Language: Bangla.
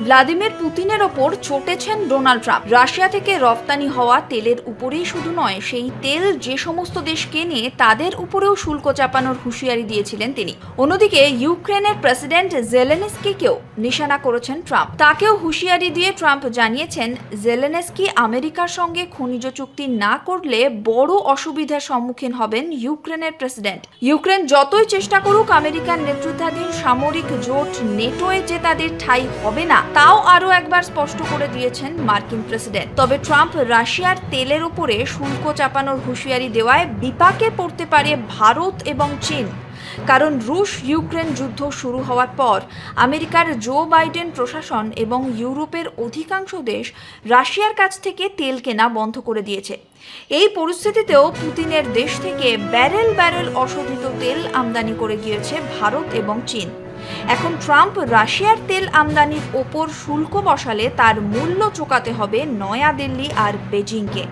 ভ্লাদিমির পুতিনের ওপর চটেছেন ডোনাল্ড ট্রাম্প। রাশিয়া থেকে রপ্তানি হওয়া তেলের উপরেই শুধু নয়, সেই তেল যে সমস্ত দেশ কেনে তাদের উপরেও শুল্ক চাপানোর হুঁশিয়ারি দিয়েছিলেন তিনি। অন্যদিকে ইউক্রেনের প্রেসিডেন্ট জেলেনস্কিকেও নিশানা করেছেন ট্রাম্প। তাকেও হুঁশিয়ারি দিয়ে ট্রাম্প জানিয়েছেন, জেলেনস্কি আমেরিকার সঙ্গে খনিজ চুক্তি না করলে বড় অসুবিধার সম্মুখীন হবেন ইউক্রেনের প্রেসিডেন্ট। ইউক্রেন যতই চেষ্টা করুক, আমেরিকার নেতৃত্বাধীন সামরিক জোট নেটোয় যে তাদের ঠাঁই হবে না, তাও আরও একবার স্পষ্ট করে দিয়েছেন মার্কিন প্রেসিডেন্ট। তবে ট্রাম্প রাশিয়ার তেলের উপরে শুল্ক চাপানোর হুঁশিয়ারি দেওয়ায় বিপাকে পড়তে পারে ভারত এবং চীন। কারণ রুশ ইউক্রেন যুদ্ধ শুরু হওয়ার পর আমেরিকার জো বাইডেন প্রশাসন এবং ইউরোপের অধিকাংশ দেশ রাশিয়ার কাছ থেকে তেল কেনা বন্ধ করে দিয়েছে। এই পরিস্থিতিতেও পুতিনের দেশ থেকে ব্যারেল ব্যারেল অশোধিত তেল আমদানি করে গিয়েছে ভারত এবং চীন। এখন ট্রাম্প রাশিয়ার তেল আমদানির ওপর শুল্ক বসালে তার মূল্য চোকাতে হবে নয়াদিল্লি আর বেজিংকে।